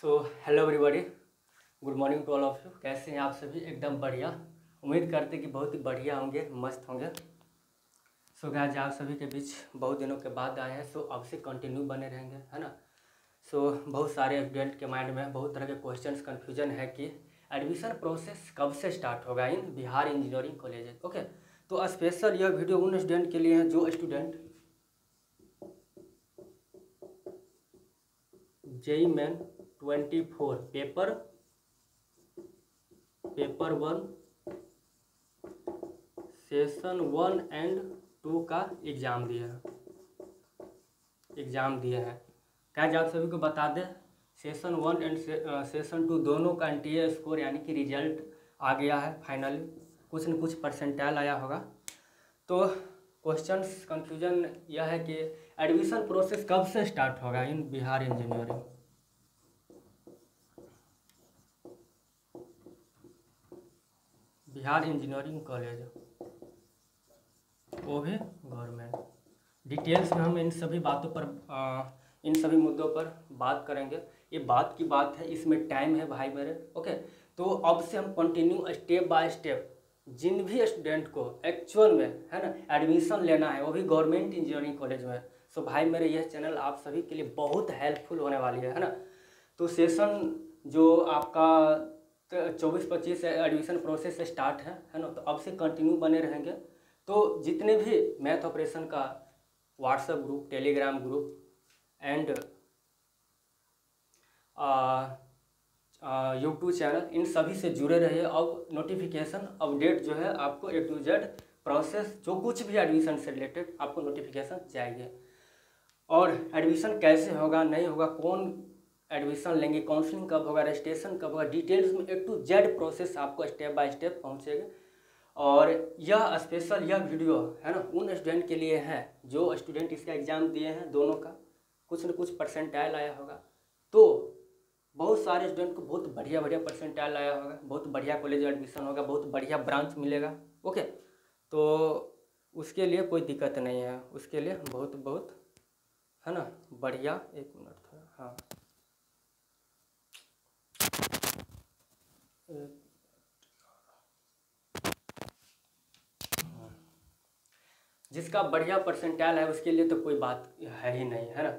So hello everybody, good morning to all of you. कैसे हैं आप सभी? एकदम बढ़िया। उम्मीद करते हैं कि बहुत ही बढ़िया होंगे, मस्त होंगे। सो गाइस, आप सभी के बीच बहुत दिनों के बाद आए हैं। सो अब से कंटिन्यू बने रहेंगे, है ना। सो बहुत सारे स्टूडेंट के माइंड में बहुत तरह के क्वेश्चंस कन्फ्यूजन है कि एडमिशन प्रोसेस कब से स्टार्ट होगा in Bihar engineering college. Okay, तो स्पेशल यह वीडियो उन स्टूडेंट के लिए है जो student JEE main 24 paper 1 session 1 and 2 का एग्ज़ाम दिए हैं। क्या आप सभी को बता दें, सेशन 1 एंड सेशन 2 दोनों का एनटीए स्कोर यानी कि रिजल्ट आ गया है फाइनली। कुछ न कुछ परसेंटाइल आया होगा। तो क्वेश्चंस कंफ्यूजन यह है कि एडमिशन प्रोसेस कब से स्टार्ट होगा in Bihar engineering. Bihar engineering college, वो भी गवर्नमेंट। डिटेल्स में हम इन सभी बातों पर इन सभी मुद्दों पर बात करेंगे। ये बात की बात है, इसमें टाइम है भाई मेरे। ओके, तो अब से हम कंटिन्यू स्टेप बाय स्टेप जिन भी स्टूडेंट को एक्चुअल में, है ना, एडमिशन लेना है वो भी गवर्नमेंट इंजीनियरिंग कॉलेज में, सो भाई मेरे यह चैनल आप सभी के लिए बहुत हेल्पफुल होने वाली है ना। तो सेशन जो आपका 24-25 एडमिशन प्रोसेस स्टार्ट है ना, तो अब से कंटिन्यू बने रहेंगे। तो जितने भी मैथ ऑपरेशन का WhatsApp group, Telegram group and YouTube channel, इन सभी से जुड़े रहिए। अब नोटिफिकेशन अपडेट जो है आपको A to Z प्रोसेस, जो कुछ भी एडमिशन से रिलेटेड आपको नोटिफिकेशन चाहिए। और एडमिशन कैसे होगा, नहीं होगा, कौन एडमिशन लेंगे, काउंसलिंग कब होगा, रजिस्ट्रेशन कब होगा, डिटेल्स में A to Z प्रोसेस आपको स्टेप बाय स्टेप पहुँचेगा। और यह स्पेशल यह वीडियो है ना उन स्टूडेंट के लिए है जो स्टूडेंट इसका एग्ज़ाम दिए हैं, दोनों का कुछ न कुछ परसेंटाइल आया होगा। तो बहुत सारे स्टूडेंट को बहुत बढ़िया परसेंटाइल आया होगा, बहुत बढ़िया कॉलेज एडमिशन होगा, बहुत बढ़िया ब्रांच मिलेगा। ओके, तो उसके लिए कोई दिक्कत नहीं है, उसके लिए बहुत है ना बढ़िया। एक मिनट था, हाँ, जिसका बढ़िया परसेंटाइल है उसके लिए तो कोई बात है ही नहीं, है ना।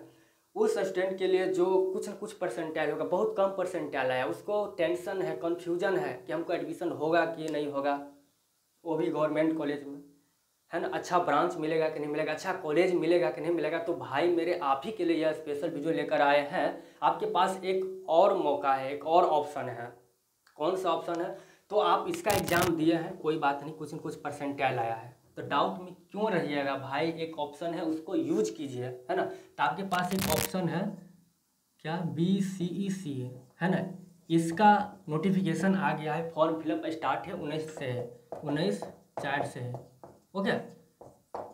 उस स्टूडेंट के लिए जो कुछ न कुछ परसेंटाइल होगा, बहुत कम परसेंटाइल आया, उसको टेंशन है, कन्फ्यूजन है कि हमको एडमिशन होगा कि नहीं होगा, वो भी गवर्नमेंट कॉलेज में, है ना। अच्छा ब्रांच मिलेगा कि नहीं मिलेगा, अच्छा कॉलेज मिलेगा कि नहीं मिलेगा। तो भाई मेरे आप ही के लिए यह स्पेशल वीडियो लेकर आए हैं। आपके पास एक और मौका है, एक और ऑप्शन है। कौन सा ऑप्शन है? तो आप इसका एग्ज़ाम दिए हैं, कोई बात नहीं, कुछ न कुछ परसेंटाइल आया है, तो डाउट में क्यों रहिएगा भाई। एक ऑप्शन है, उसको यूज कीजिए, है ना। तो आपके पास एक ऑप्शन है क्या, BCEC, है ना। इसका नोटिफिकेशन आ गया है, फॉर्म फिलअप स्टार्ट है 19 से है, 19/4 से है। ओके,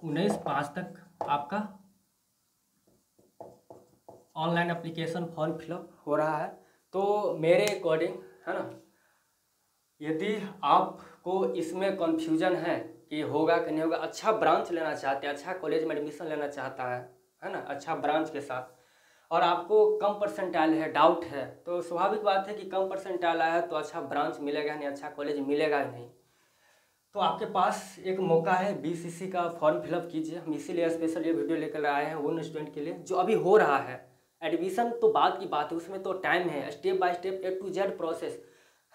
19/5 तक आपका ऑनलाइन एप्लीकेशन फॉर्म फिलअप हो रहा है। तो मेरे अकॉर्डिंग, है ना, यदि आपको इसमें कन्फ्यूजन है कि होगा कि नहीं होगा, अच्छा ब्रांच लेना चाहते हैं, अच्छा कॉलेज में एडमिशन लेना चाहता है ना, अच्छा ब्रांच के साथ, और आपको कम परसेंटाइल है, डाउट है, तो स्वाभाविक बात है कि कम परसेंटाइल आया है तो अच्छा ब्रांच मिलेगा नहीं, अच्छा कॉलेज मिलेगा ही नहीं। तो आपके पास एक मौका है, BCC का फॉर्म फिलअप कीजिए। हम इसीलिए स्पेशल ये वीडियो लेकर आए हैं उन स्टूडेंट के लिए जो अभी हो रहा है एडमिशन। तो बात की बात है, उसमें तो टाइम है, step by step A to Z process,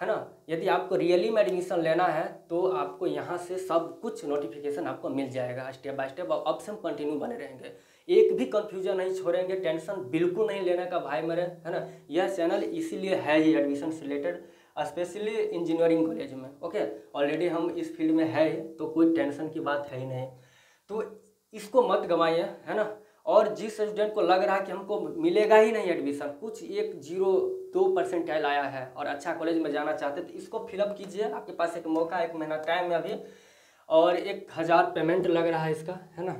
है ना। यदि आपको रियली में एडमिशन लेना है तो आपको यहाँ से सब कुछ नोटिफिकेशन आपको मिल जाएगा स्टेप बाय स्टेप। अब से हम कंटिन्यू बने रहेंगे, एक भी कंफ्यूजन नहीं छोड़ेंगे, टेंशन बिल्कुल नहीं लेने का भाई मेरे, है ना। यह चैनल इसीलिए है ही एडमिशन से रिलेटेड, स्पेशली इंजीनियरिंग कॉलेज में। ओके, ऑलरेडी हम इस फील्ड में है तो कोई टेंशन की बात है ही नहीं। तो इसको मत गंवाइए, है ना। और जिस स्टूडेंट को लग रहा है कि हमको मिलेगा ही नहीं एडमिशन, कुछ 1-0-2 परसेंटाइल आया है और अच्छा कॉलेज में जाना चाहते, तो इसको फिलअप कीजिए। आपके पास एक मौका, 1 महीना टाइम है अभी, और 1000 पेमेंट लग रहा है इसका, है ना।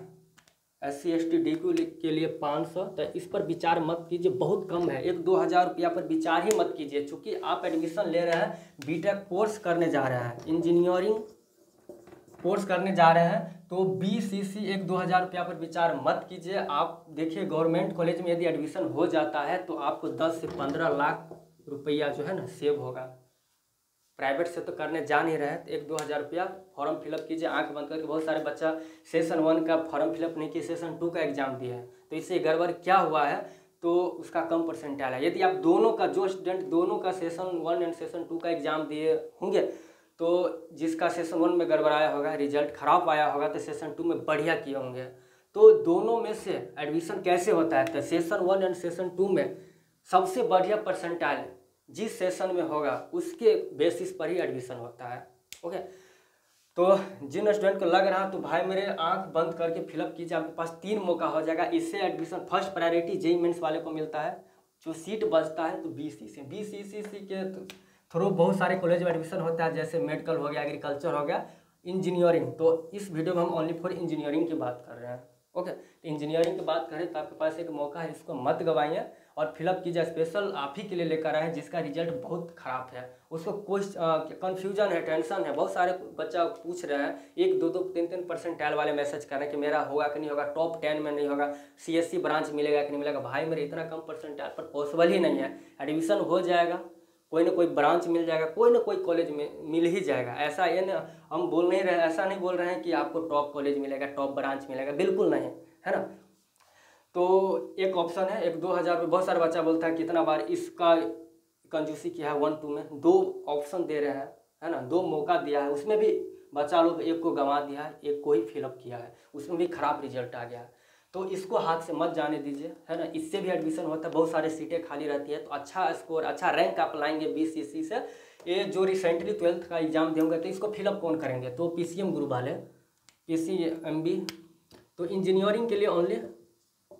SC ST DQ के लिए 500, तो इस पर विचार मत कीजिए, बहुत कम है। 1-2 हज़ार रुपया पर विचार ही मत कीजिए, चूँकि आप एडमिशन ले रहे हैं, बीटेक कोर्स करने जा रहे हैं, इंजीनियरिंग कोर्स करने जा रहे हैं तो BCC 1-2 हज़ार रुपया पर विचार मत कीजिए। आप देखिए गवर्नमेंट कॉलेज में यदि एडमिशन हो जाता है तो आपको 10 से 15 लाख रुपया जो है ना सेव होगा। प्राइवेट से तो करने जा नहीं रहे तो 1-2 हज़ार रुपया फॉर्म फिलअप कीजिए आंख बंद करके। बहुत सारे बच्चा सेशन 1 का फॉर्म फिलअप नहीं किए, सेशन 2 का एग्जाम दिए हैं, तो इससे गड़बड़ क्या हुआ है तो उसका कम परसेंटाइल है। यदि आप दोनों का, जो स्टूडेंट दोनों का सेशन 1 एंड सेशन 2 का एग्जाम दिए होंगे तो जिसका सेशन 1 में गड़बड़ाया होगा, रिजल्ट खराब आया होगा, तो सेशन 2 में बढ़िया किए होंगे। तो दोनों में से एडमिशन कैसे होता है, तो सेशन 1 एंड सेशन 2 में सबसे बढ़िया परसेंटाइल जिस सेशन में होगा उसके बेसिस पर ही एडमिशन होता है। ओके, तो जिन स्टूडेंट को लग रहा है तो भाई मेरे आंख बंद करके फिलअप कीजिए, आपके पास 3 मौका हो जाएगा। इससे admission first priority JEE mains वाले को मिलता है, जो सीट बचता है तो BCC के थ्रू बहुत सारे कॉलेज में एडमिशन होता है, जैसे मेडिकल हो गया, एग्रीकल्चर हो गया, इंजीनियरिंग। तो इस वीडियो में हम ओनली फॉर इंजीनियरिंग की बात कर रहे हैं। ओके, तो इंजीनियरिंग की बात करें तो आपके पास एक मौका है, इसको मत गवाइए और फिलअप कीजिए। स्पेशल आप ही के लिए लेकर आए हैं जिसका रिजल्ट बहुत ख़राब है, उसको कोई कन्फ्यूजन है, टेंशन है। बहुत सारे बच्चा पूछ रहे हैं, 1-2, 3 परसेंटाइल वाले मैसेज कर रहे हैं कि मेरा होगा कि नहीं होगा, टॉप 10 में नहीं होगा, CSC ब्रांच मिलेगा कि नहीं मिलेगा। भाई मेरे इतना कम परसेंटाइल पर पॉसिबल ही नहीं है। एडमिशन हो जाएगा, कोई ना कोई ब्रांच मिल जाएगा, कोई ना कोई कॉलेज में मिल ही जाएगा। ऐसा ये ना हम बोल नहीं रहे, ऐसा नहीं बोल रहे हैं कि आपको टॉप कॉलेज मिलेगा, टॉप ब्रांच मिलेगा, बिल्कुल नहीं है ना। तो एक ऑप्शन है 1-2 हज़ार रुपये। बहुत सारे बच्चा बोलता है कितना बार इसका कंजूसी किया है 1-2 में, 2 ऑप्शन दे रहे हैं, है ना, 2 मौका दिया है, उसमें भी बच्चा लोग एक को गंवा दिया है, एक को ही फिलअप किया है, उसमें भी खराब रिजल्ट आ गया है। तो इसको हाथ से मत जाने दीजिए, है ना। इससे भी एडमिशन होता है, बहुत सारे सीटें खाली रहती है, तो अच्छा स्कोर, अच्छा रैंक आप लाएंगे BCC से। ये जो रिसेंटली 12th का एग्जाम देंगे तो इसको फिलअप कौन करेंगे, तो PCM ग्रुप वाले, PCMB। तो इंजीनियरिंग के लिए ओनली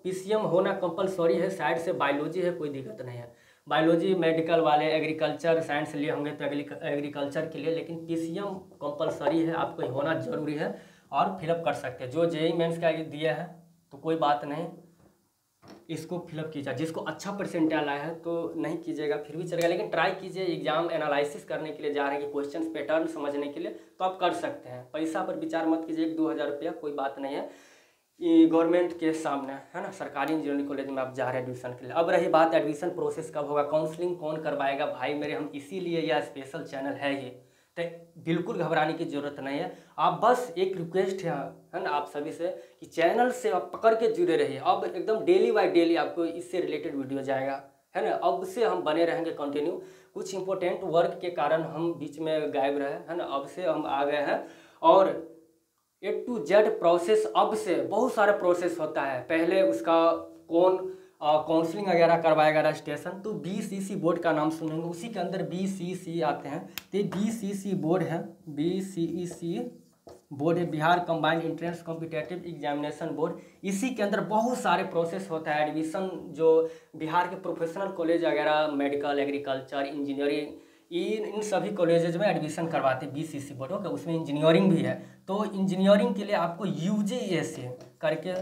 PCM होना कंपलसरी है, साइड से बायोलॉजी है, कोई दिक्कत नहीं है। बायोलॉजी मेडिकल वाले, एग्रीकल्चर साइंस लिए होंगे तो एग्रीकल्चर के लिए, लेकिन PCM कंपलसरी है, आपको होना जरूरी है और फिलअप कर सकते हैं। जो जेईई मेंस का दिया है तो कोई बात नहीं, इसको फिलअप कीजिए। जिसको अच्छा परसेंटाइल आया है तो नहीं कीजिएगा फिर भी चलेगा, लेकिन ट्राई कीजिए। एग्जाम एनालिसिस करने के लिए जा रहे हैं कि क्वेश्चन पैटर्न समझने के लिए, तो आप कर सकते हैं। पैसा पर विचार मत कीजिए, 1-2 हज़ार रुपया कोई बात नहीं है, गवर्नमेंट के सामने, है ना, सरकारी इंजीनियरिंग कॉलेज में आप जा रहे हैं एडमिशन के लिए। अब रही बात एडमिशन प्रोसेस कब होगा, काउंसलिंग कौन करवाएगा, भाई मेरे हम इसीलिए यह स्पेशल चैनल है ही, तो बिल्कुल घबराने की जरूरत नहीं है। आप बस एक रिक्वेस्ट है ना आप सभी से कि चैनल से आप पकड़ के जुड़े रहिए। अब एकदम डेली बाय डेली आपको इससे रिलेटेड वीडियो जाएगा, है ना। अब से हम बने रहेंगे कंटिन्यू। कुछ इंपॉर्टेंट वर्क के कारण हम बीच में गायब रहे, है ना, अब से हम आ गए हैं। और A to Z प्रोसेस, अब से बहुत सारे प्रोसेस होता है। पहले उसका कौन काउंसलिंग वगैरह करवाएगा, रजिस्ट्रेशन, तो BCC बोर्ड का नाम सुनेंगे, उसी के अंदर BCC आते हैं। तो ये BCC बोर्ड है, BCEC बोर्ड है, Bihar combined entrance competitive examination board. इसी के अंदर बहुत सारे प्रोसेस होता है एडमिशन, जो बिहार के प्रोफेशनल कॉलेज वगैरह, मेडिकल, एग्रीकल्चर, इंजीनियरिंग, इन सभी कॉलेजेज में एडमिशन करवाते हैं BCC बोर्ड। ओके, उसमें इंजीनियरिंग भी है। तो इंजीनियरिंग के लिए आपको UGSA करके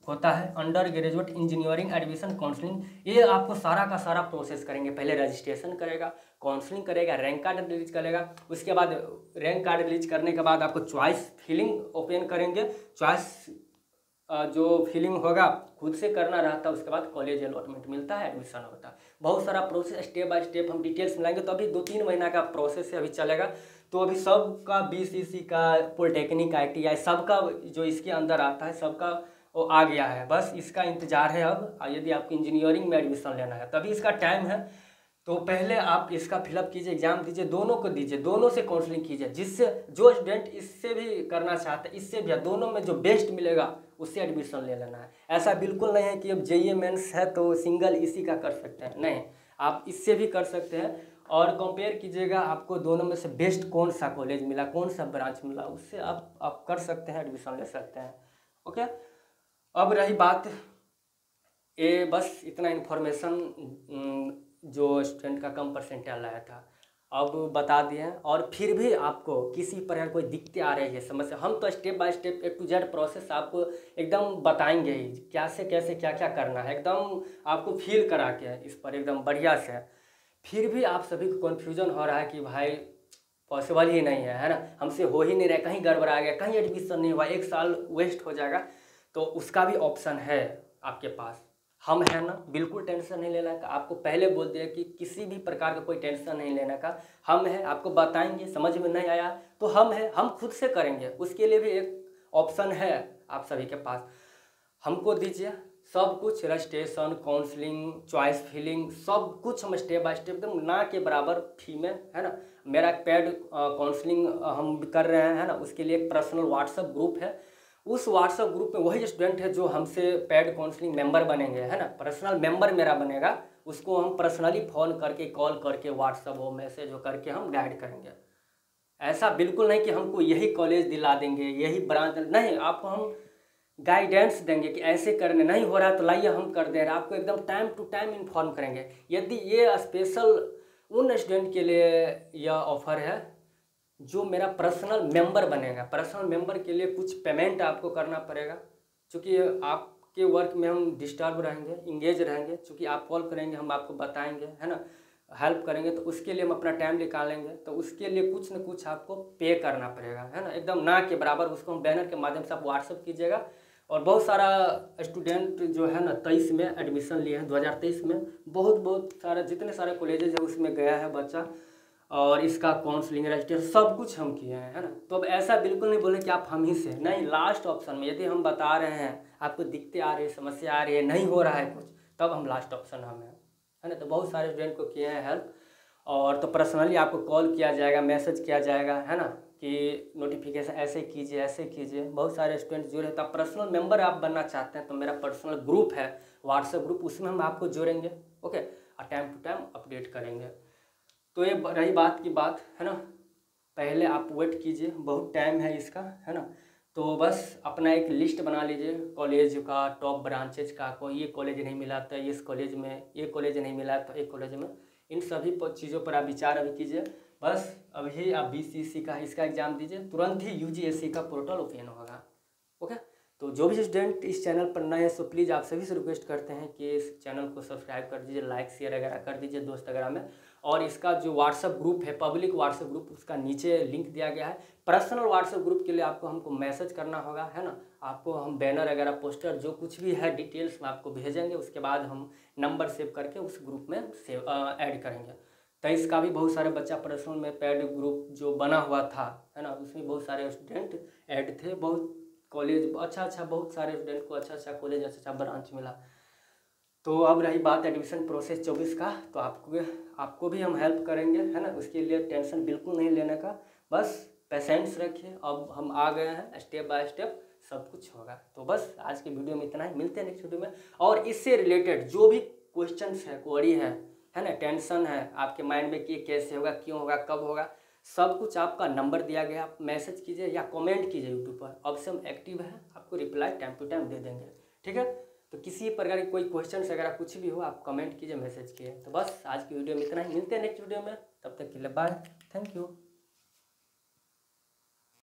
होता है, under graduate engineering admission counselling. ये आपको सारा का सारा प्रोसेस करेंगे। पहले रजिस्ट्रेशन करेगा, काउंसलिंग करेगा, रैंक कार्ड रिलीज करेगा, उसके बाद रैंक कार्ड रिलीज करने के बाद आपको चॉइस फिलिंग ओपन करेंगे। चॉइस जो फिलिंग होगा खुद से करना रहता है, उसके बाद कॉलेज अलॉटमेंट मिलता है, एडमिशन होता है। बहुत सारा प्रोसेस स्टेप बाय स्टेप हम डिटेल्स में लाएंगे। तो अभी 2-3 महीना का प्रोसेस है, अभी चलेगा। तो अभी सबका BCC का, पॉलिटेक्निक, ITI सबका जो इसके अंदर आता है सबका वो आ गया है, बस इसका इंतजार है। अब यदि आपको इंजीनियरिंग में एडमिशन लेना है तभी इसका टाइम है। तो पहले आप इसका फिलअप कीजिए, एग्जाम दीजिए, दोनों को दीजिए, दोनों से काउंसलिंग कीजिए, जिससे जो स्टूडेंट इससे भी करना चाहते हैं, इससे भी, दोनों में जो बेस्ट मिलेगा उससे एडमिशन ले लेना है। ऐसा बिल्कुल नहीं है कि अब जेईई मेंस है तो सिंगल इसी का कर सकते हैं, नहीं, आप इससे भी कर सकते हैं। और कंपेयर कीजिएगा आपको दोनों में से बेस्ट कौन सा कॉलेज मिला, कौन सा ब्रांच मिला, उससे आप कर सकते हैं, एडमिशन ले सकते हैं। ओके, अब रही बात ये, बस इतना इन्फॉर्मेशन जो स्टूडेंट का कम परसेंटाइल आया था अब बता दिए हैं। और फिर भी आपको किसी प्रकार कोई दिक्कतें आ रही है, समस्या, हम तो step by step A to Z process आपको एकदम बताएंगे ही, कैसे कैसे क्या क्या करना है, एकदम आपको फील करा के इस पर एकदम बढ़िया से। फिर भी आप सभी को कन्फ्यूजन हो रहा है कि भाई पॉसिबल ही नहीं है ना, हमसे हो ही नहीं रहा, कहीं गड़बड़ा गया, कहीं एडमिशन नहीं हुआ, 1 साल वेस्ट हो जाएगा। तो उसका भी ऑप्शन है आपके पास, हम हैं ना, बिल्कुल टेंशन नहीं लेना का। आपको पहले बोल दिया कि किसी भी प्रकार का कोई टेंशन नहीं लेने का, हम हैं, आपको बताएंगे, समझ में नहीं आया तो हम हैं, हम खुद से करेंगे। उसके लिए भी एक ऑप्शन है आप सभी के पास, हमको दीजिए सब कुछ, रजिस्ट्रेशन, काउंसलिंग, चॉइस फिलिंग, सब कुछ हम स्टेप बाय स्टेप एकदम ना के बराबर फी में, है ना। मेरा पेड काउंसलिंग हम कर रहे हैं, है ना, उसके लिए एक पर्सनल व्हाट्सएप ग्रुप है। उस व्हाट्सएप ग्रुप में वही स्टूडेंट है जो हमसे पेड काउंसलिंग मेंबर बनेंगे, है ना, पर्सनल मेंबर मेरा बनेगा, उसको हम पर्सनली फ़ोन करके, कॉल करके, व्हाट्सएप वो मैसेज करके हम गाइड करेंगे। ऐसा बिल्कुल नहीं कि हमको यही कॉलेज दिला देंगे, यही ब्रांच नहीं, आपको हम गाइडेंस देंगे कि ऐसे करने नहीं हो रहा तो लाइए हम कर दे रहे हैं, आपको एकदम टाइम टू टाइम इन्फॉर्म करेंगे। यदि ये स्पेशल उन स्टूडेंट के लिए यह ऑफ़र है जो मेरा पर्सनल मेंबर बनेगा। पर्सनल मेंबर के लिए कुछ पेमेंट आपको करना पड़ेगा, क्योंकि आपके वर्क में हम डिस्टर्ब रहेंगे, इंगेज रहेंगे, क्योंकि आप कॉल करेंगे, हम आपको बताएंगे, है ना, हेल्प करेंगे, तो उसके लिए हम अपना टाइम निकालेंगे, तो उसके लिए कुछ न कुछ आपको पे करना पड़ेगा, है ना, एकदम ना के बराबर। उसको हम बैनर के माध्यम से आप व्हाट्सअप कीजिएगा। और बहुत सारा स्टूडेंट जो है ना 23 में एडमिशन लिए हैं, 2023 में बहुत सारा जितने सारे कॉलेजेज है उसमें गया है बच्चा, और इसका काउंसलिंग, रजिस्ट्रेशन सब कुछ हम किए हैं, है ना। तो अब ऐसा बिल्कुल नहीं बोले कि आप हम ही से नहीं, लास्ट ऑप्शन में यदि हम बता रहे हैं, आपको दिक्कतें आ रही है, समस्या आ रही है, नहीं हो रहा है कुछ, तब हम लास्ट ऑप्शन हम हैं, है ना। तो बहुत सारे स्टूडेंट को किए हैं हेल्प, और तो पर्सनली आपको कॉल किया जाएगा, मैसेज किया जाएगा, है ना, कि नोटिफिकेशन ऐसे कीजिए, ऐसे कीजिए। बहुत सारे स्टूडेंट जुड़े, तो पर्सनल मेंबर आप बनना चाहते हैं तो मेरा पर्सनल ग्रुप है, व्हाट्सएप ग्रुप, उसमें हम आपको जोड़ेंगे, ओके, और टाइम टू टाइम अपडेट करेंगे। तो ये रही बात की बात, है ना, पहले आप वेट कीजिए, बहुत टाइम है इसका, है ना। तो बस अपना एक लिस्ट बना लीजिए कॉलेज का, टॉप ब्रांचेज का, कोई ये कॉलेज नहीं मिला तो इस कॉलेज में, ये कॉलेज नहीं मिला तो एक कॉलेज में, इन सभी चीज़ों पर आप विचार अभी कीजिए। बस अभी आप BCEC का इसका एग्ज़ाम दीजिए, तुरंत ही UGSC का पोर्टल ओपन होगा, ओके। तो जो भी स्टूडेंट इस चैनल पर नए हैं, सो प्लीज़ आप सभी से रिक्वेस्ट करते हैं कि इस चैनल को सब्सक्राइब कर दीजिए, लाइक शेयर वगैरह कर दीजिए दोस्त वगैरह में। और इसका जो व्हाट्सएप ग्रुप है, पब्लिक व्हाट्सएप ग्रुप, उसका नीचे लिंक दिया गया है। पर्सनल व्हाट्सएप ग्रुप के लिए आपको हमको मैसेज करना होगा, है ना, आपको हम बैनर वगैरह, पोस्टर, जो कुछ भी है डिटेल्स में आपको भेजेंगे, उसके बाद हम नंबर सेव करके उस ग्रुप में ऐड करेंगे। तो इसका भी बहुत सारे बच्चा पर्सनल में पेड ग्रुप जो बना हुआ था, है ना, उसमें बहुत सारे स्टूडेंट ऐड थे, बहुत कॉलेज अच्छा बहुत सारे स्टूडेंट को अच्छा कॉलेज, अच्छा ब्रांच मिला। तो अब रही बात एडमिशन प्रोसेस 24 का, तो आपको भी हम हेल्प करेंगे, है ना, उसके लिए टेंशन बिल्कुल नहीं लेने का, बस पेशेंस रखिए। अब हम आ गए हैं, स्टेप बाय स्टेप सब कुछ होगा। तो बस आज की वीडियो में इतना ही, मिलते हैं नेक्स्ट वीडियो में। और इससे रिलेटेड जो भी क्वेश्चंस है, क्वेरी है ना, टेंशन है आपके माइंड में कि कैसे होगा, क्यों होगा, कब होगा, सब कुछ आपका नंबर दिया गया, आप मैसेज कीजिए या कमेंट कीजिए यूट्यूब पर, ऑप्शन एक्टिव है, आपको रिप्लाई टाइम टू टाइम दे देंगे, ठीक है। तो किसी प्रकार की कोई क्वेश्चन वगैरह कुछ भी हो, आप कमेंट कीजिए, मैसेज कीजिए। तो बस आज की वीडियो में इतना ही, मिलते हैं नेक्स्ट वीडियो में, तब तक के लिए बाय, थैंक यू।